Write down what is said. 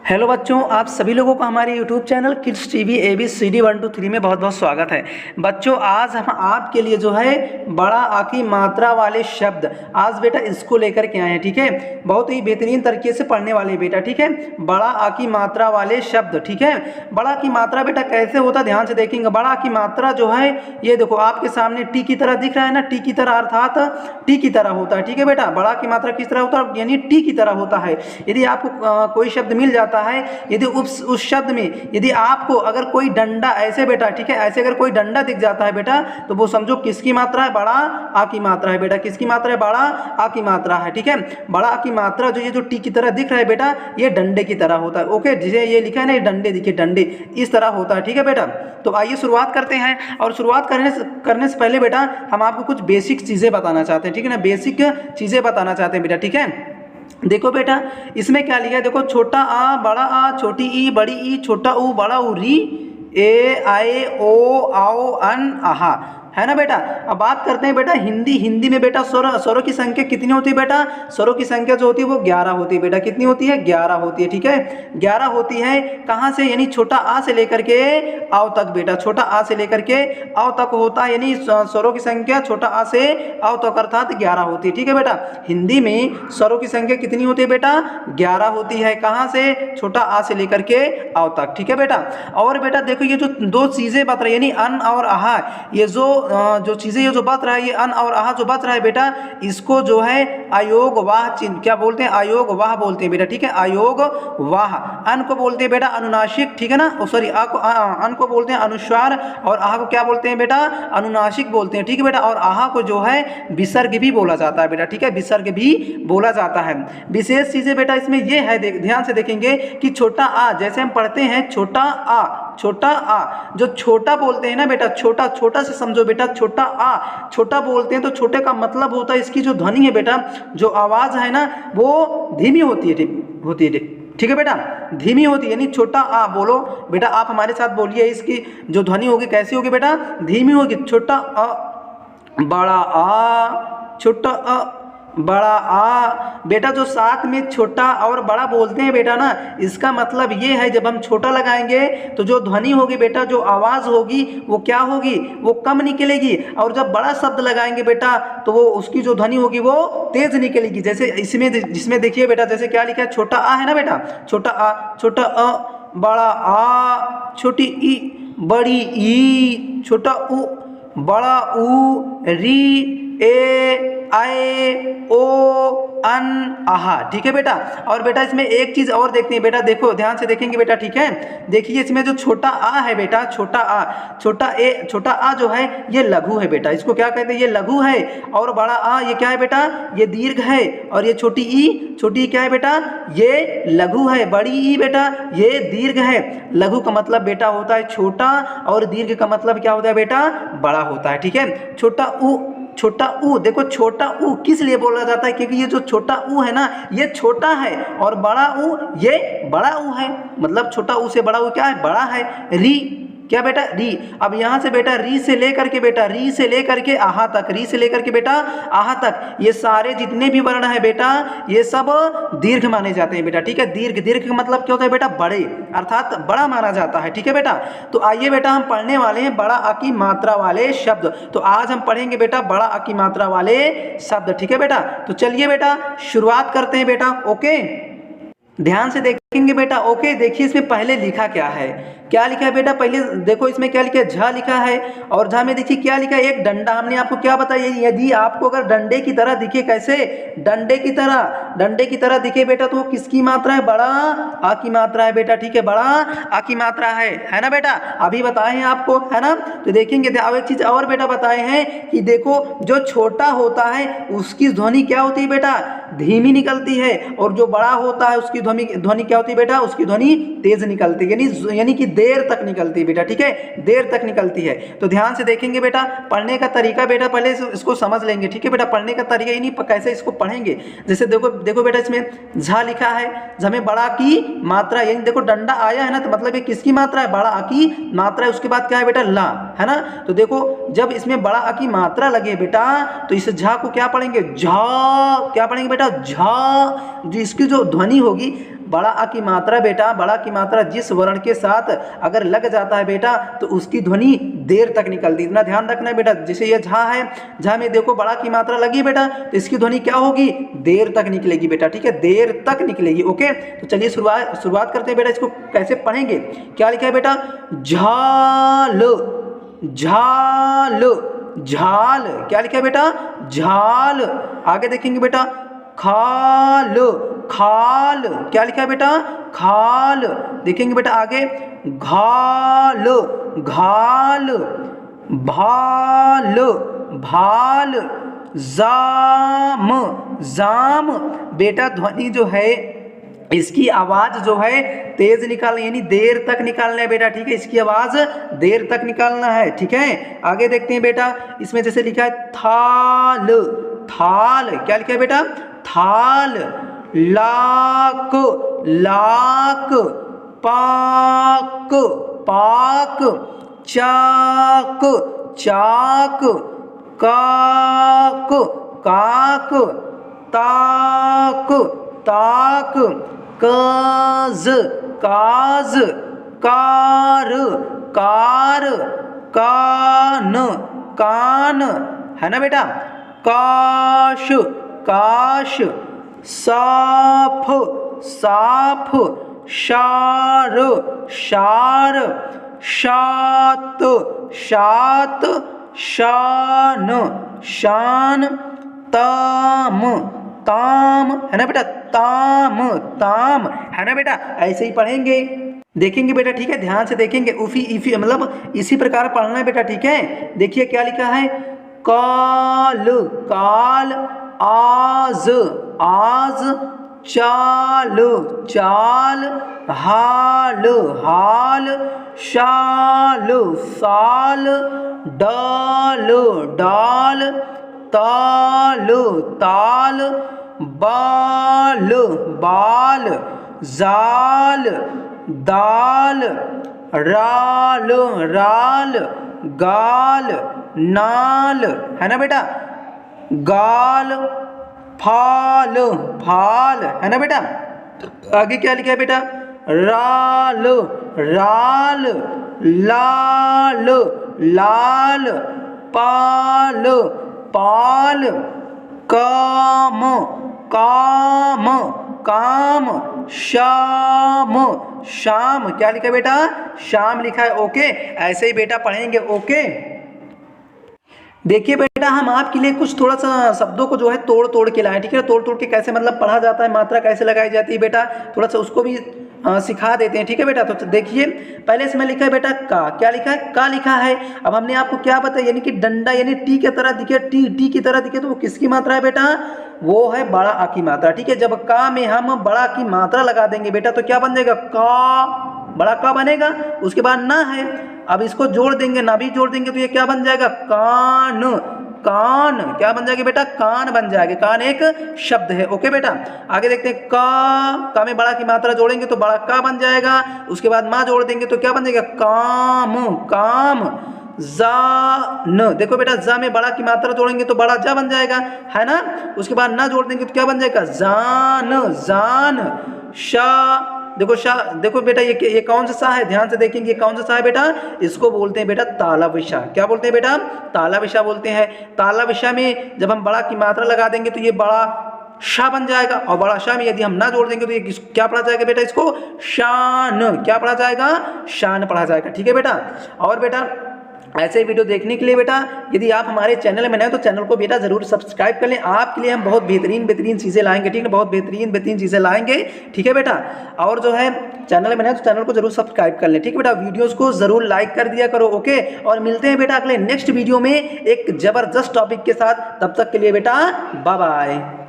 Hello बच्चों, आप सभी लोगों को हमारे YouTube channel kids TV ABCD 1 2 3 में बहुत बहुत स्वागत है। बच्चों, आज हम आपके लिए जो है बड़ा आ की मात्रा वाले शब्द आज बेटा इसको लेकर के आए हैं। ठीक है, बहुत ही बेहतरीन तरीके से पढ़ने वाले बेटा। ठीक है, बड़ा आ की मात्रा वाले शब्द। ठीक है, बड़ा की मात्रा बेटा कैसे होता है ध्यान से देखेंगे। बड़ा की मात्रा जो है ये देखो आपके सामने टी की तरह दिख रहा है ना, टी की तरह अर्थात टी की तरह होता है। ठीक है बेटा, बड़ा की मात्रा किस तरह होता है यानी टी की तरह होता है। यदि आपको कोई शब्द मिल जाता है, यदि उस शब्द में यदि आपको अगर कोई डंडा ऐसे बेटा, ठीक है, ऐसे अगर कोई डंडा दिख जाता है बेटा तो वो समझो किसकी मात्रा है, बड़ा आ की मात्रा है बेटा। किसकी मात्रा है, बड़ा आ की मात्रा है। ठीक है, बड़ा आ की मात्रा जो ये जो टी की तरह दिख रहा है बेटा, ये डंडे की तरह होता है। ओके, जिसे ये लिखा है ना, ये डंडे, देखिए डंडे इस तरह होता है। ठीक है बेटा, तो आइए शुरुआत करते हैं। और शुरुआत करने से पहले बेटा हम आपको कुछ बेसिक चीजें बताना चाहते हैं। ठीक है ना, बेसिक चीजें बताना चाहते हैं बेटा। ठीक है, देखो बेटा इसमें क्या लिखा है, देखो छोटा आ बड़ा आ, छोटी ई बड़ी ई, छोटा ऊ बड़ा ऊ, री ए आए ओ आओ अन आहा, है ना बेटा। अब बात करते हैं बेटा हिंदी में बेटा स्वरों की संख्या कितनी होती है बेटा। स्वरों की संख्या जो होती है वो 11 होती है बेटा। कितनी होती है, 11 होती है। ठीक है, 11 होती है। कहाँ से, यानी छोटा आ से लेकर के आओ तक बेटा, छोटा आ से लेकर के आओ तक होता है, यानी स्वरों की संख्या छोटा आ से आओ तक अर्थात 11 होती है। ठीक है बेटा, हिंदी में स्वरों की संख्या कितनी होती है बेटा, 11 होती है। कहाँ से, छोटा आ से लेकर के आओ तक। ठीक है बेटा, और बेटा देखो ये जो दो चीजें बता रही है, यानी अन और आहा, ये जो चीजें ये जो बत रहा है, ये अन और आहा जो बत रहा है बेटा, इसको जो है अयोग वाह चिन्ह क्या बोलते हैं, अयोग वाह बोलते हैं बेटा। ठीक है, अयोग वाह। अन को बोलते हैं बेटा अनुनासिक, ठीक है ना, सॉरी अन को बोलते हैं अनुस्वार, और आहा को क्या बोलते हैं बेटा, अनुनासिक बोलते हैं। ठीक है बेटा, और आहा को जो है विसर्ग भी बोला जाता है बेटा। ठीक है, विसर्ग भी बोला जाता है। विशेष चीजें बेटा इसमें ये है, ध्यान से देखेंगे कि छोटा आ, जैसे हम पढ़ते हैं छोटा आ, छोटा आ, जो छोटा बोलते हैं ना बेटा, छोटा छोटा से समझो बेटा, छोटा आ छोटा बोलते हैं तो छोटे का मतलब होता है इसकी जो ध्वनि है बेटा, जो आवाज है ना वो धीमी होती है। ठीक है बेटा, धीमी होती है, यानी छोटा आ बोलो बेटा, आप हमारे साथ बोलिए, इसकी जो ध्वनि होगी कैसी होगी बेटा, धीमी होगी। छोटा अ, बड़ा आ, छोटा अ, बड़ा आ बेटा, जो साथ में छोटा और बड़ा बोलते हैं बेटा ना, इसका मतलब ये है जब हम छोटा लगाएंगे तो जो ध्वनि होगी बेटा, जो आवाज होगी वो क्या होगी, वो कम निकलेगी, और जब बड़ा शब्द लगाएंगे बेटा तो वो उसकी जो ध्वनि होगी वो तेज निकलेगी। जैसे इसमें जिसमें देखिए बेटा, जैसे क्या लिखा है, छोटा आ है ना बेटा, छोटा आ, छोटा अ, बड़ा आ, छोटी ई बड़ी ई, छोटा ऊ बड़ा ऊ, री ए आए ओ अन आहा। ठीक है बेटा, और बेटा इसमें एक चीज और देखते हैं बेटा, देखो ध्यान से देखेंगे बेटा। ठीक है, देखिए इसमें जो छोटा आ है बेटा, छोटा आ, छोटा आ जो है ये लघु है बेटा, इसको क्या कहते हैं, ये लघु है। और बड़ा आ ये क्या है बेटा, ये दीर्घ है। और ये छोटी ई क्या है बेटा, ये लघु है। बड़ी ई बेटा ये दीर्घ है। लघु का मतलब बेटा होता है छोटा, और दीर्घ का मतलब क्या होता है बेटा, बड़ा होता है। ठीक है, छोटा ऊ, देखो छोटा ऊ किस लिए बोला जाता है, क्योंकि ये जो छोटा ऊ है ना ये छोटा है, और बड़ा ऊ ये बड़ा ऊ है, मतलब छोटा ऊ से बड़ा ऊ क्या है, बड़ा है। री क्या बेटा, री। अब यहाँ से बेटा री से लेकर के बेटा, री से लेकर के आहा तक, री से लेकर के बेटा आहा तक, ये सारे जितने भी वर्ण है बेटा ये सब दीर्घ माने जाते हैं बेटा। ठीक है, दीर्घ का मतलब क्या होता है बेटा, बड़े, अर्थात बड़ा माना जाता है। ठीक है बेटा, तो आइए बेटा हम पढ़ने वाले हैं बड़ा आ की मात्रा वाले शब्द। तो आज हम पढ़ेंगे बेटा बड़ा आ की मात्रा वाले शब्द। ठीक है बेटा, तो चलिए बेटा शुरुआत करते हैं बेटा। ओके, ध्यान से देखेंगे बेटा। ओके, देखिए इसमें पहले लिखा क्या है, क्या लिखा है बेटा, पहले देखो इसमें क्या लिखा है, झा लिखा है, और झा में देखिए क्या लिखा है, एक डंडा। हमने आपको क्या बताया, यदि आपको अगर डंडे की तरह दिखे, कैसे, डंडे की तरह दिखे बेटा, तो वो किसकी मात्रा है, बड़ा आ की मात्रा है बेटा। ठीक है, बड़ा आ की मात्रा है ना बेटा, अभी बताए हैं आपको, है ना। तो देखेंगे अब एक चीज और बेटा बताए हैं कि देखो जो छोटा होता है उसकी ध्वनि क्या होती है बेटा, धीमी निकलती है, और जो बड़ा होता है उसकी ध्वनि क्या होती है बेटा, उसकी ध्वनि तेज निकलती है, यानी कि देर तक निकलती है बेटा। ठीक है, देर तक निकलती है। तो ध्यान से देखेंगे बेटा, पढ़ने का तरीका बेटा पहले इसको समझ लेंगे। ठीक है बेटा, पढ़ने का तरीका यानी कैसे इसको पढ़ेंगे, जैसे देखो बेटा इसमें झा लिखा है, झा में बड़ा की मात्रा, यानी देखो डंडा आया है ना, तो मतलब ये किसकी मात्रा है, बड़ा आ की मात्रा है। उसके बाद क्या है बेटा, ला, है ना। तो देखो जब इसमें बड़ा आ की मात्रा लगे बेटा तो इस झा को क्या पढ़ेंगे, झा, क्या पढ़ेंगे बेटा, झा। जो इसकी जो ध्वनि होगी बड़ा आ की मात्रा बेटा, बड़ा की मात्रा जिस वर्ण के साथ अगर लग जाता है बेटा तो उसकी ध्वनि देर तक निकलती है। इतना ध्यान रखना है बेटा। जैसे ये झा है, झा में देखो बड़ा की मात्रा लगी है बेटा, तो इसकी ध्वनि क्या होगी, देर तक निकलेगी बेटा, ठीक है, देर तक निकलेगी। ओके, तो चलिए शुरुआत करते हैं बेटा। इसको कैसे पढ़ेंगे, क्या लिखा है बेटा, झाल, झाल, झाल, क्या लिखा है बेटा, झाल। आगे देखेंगे बेटा, खाल, खाल, क्या लिखा है बेटा, खाल। देखेंगे बेटा आगे, घाल, घाल, भाल, भाल, जाम, जाम। बेटा ध्वनि जो है इसकी आवाज जो है तेज निकालना, यानी देर तक निकालना है बेटा, ठीक है, इसकी आवाज देर तक निकालना है, ठीक है। आगे देखते हैं बेटा, इसमें जैसे लिखा है थाल, थाल, क्या लिखा है बेटा, थाल। लाक, लाक, पाक, पाक, चाक, चाक, काक, काक, ताक, ताक, काज, काज, कार, कार, कान, कान, है ना बेटा। काश, काश, साफ, साफ, शार, शार, शात, शात, शान, शान, ताम, ताम, है ना बेटा, ताम, ताम, है ना बेटा। ऐसे ही पढ़ेंगे, देखेंगे बेटा, ठीक है, ध्यान से देखेंगे। उफी इफी मतलब इसी प्रकार पढ़ना है बेटा, ठीक है। देखिए क्या लिखा है, काल, काल, आज, आज, चाल, चाल, हाल, हाल, शाल, साल, डाल, डाल, ताल, ताल, बाल, बाल, जाल, दाल, राल, राल, गाल, नाल, है ना बेटा, गाल, फाल, फाल, है ना बेटा। आगे क्या लिखा है बेटा, राल, राल, लाल, लाल, पाल, पाल, काम, काम, काम, शाम, शाम, क्या लिखा है बेटा, शाम लिखा है। ओके, ऐसे ही बेटा पढ़ेंगे। ओके, देखिए बेटा, हम आपके लिए कुछ थोड़ा सा शब्दों को जो है तोड़ तोड़ के लाए, ठीक है। तोड़ तोड़ के कैसे मतलब पढ़ा जाता है, मात्रा कैसे लगाई जाती है बेटा, थोड़ा सा उसको भी सिखा देते हैं, ठीक है बेटा। तो देखिए, पहले इसमें लिखा है बेटा का, क्या लिखा है, का लिखा है। अब हमने आपको क्या बताया, यानी कि डंडा, यानी टी की तरह दिखे, टी टी की तरह दिखे, तो वो किसकी मात्रा है बेटा, वो है बड़ा आ की मात्रा, ठीक है। जब का में हम बड़ा की मात्रा लगा देंगे बेटा तो क्या बन जाएगा, का, बड़ा का बनेगा। उसके बाद ना है, अब इसको जोड़ देंगे, ना भी जोड़ देंगे तो ये क्या बन जाएगा, कान, कान, क्या बन जाएगी बेटा, कान बन जाएगी। कान एक शब्द है। ओके बेटा, आगे देखते हैं, का में बड़ा की मात्रा जोड़ेंगे तो बड़ा का बन जाएगा। उसके बाद माँ जोड़ देंगे तो क्या बन जाएगा, काम, काम। जा न, देखो बेटा, जा में बड़ा की मात्रा जोड़ेंगे तो बड़ा जा बन जाएगा, है ना। उसके बाद ना जोड़ देंगे तो क्या बन जाएगा, जान, जान। शा, देखो शाह, देखो बेटा ये कौन सा शाह है, ध्यान से देखेंगे, ये कौन सा शाह है बेटा, इसको बोलते हैं बेटा ताला विशा। क्या बोलते हैं बेटा, ताला विशा बोलते हैं। ताला विशा में जब हम बड़ा की मात्रा लगा देंगे तो ये बड़ा शाह बन जाएगा, और बड़ा शाह में यदि हम ना जोड़ देंगे तो ये क्या पढ़ा जाएगा बेटा, इसको शान, क्या पढ़ा जाएगा, शान पढ़ा जाएगा, ठीक है बेटा। और बेटा ऐसे वीडियो देखने के लिए बेटा यदि आप हमारे चैनल में नए तो चैनल को बेटा जरूर सब्सक्राइब कर लें। आपके लिए हम बहुत बेहतरीन चीज़ें लाएंगे, ठीक है, बहुत बेहतरीन चीज़ें लाएंगे, ठीक है बेटा। और जो है चैनल में नए तो चैनल को जरूर सब्सक्राइब कर लें, ठीक है बेटा। वीडियोस को जरूर लाइक कर दिया करो। ओके, और मिलते हैं बेटा अगले नेक्स्ट वीडियो में एक जबरदस्त टॉपिक के साथ। तब तक के लिए बेटा बाय बाय।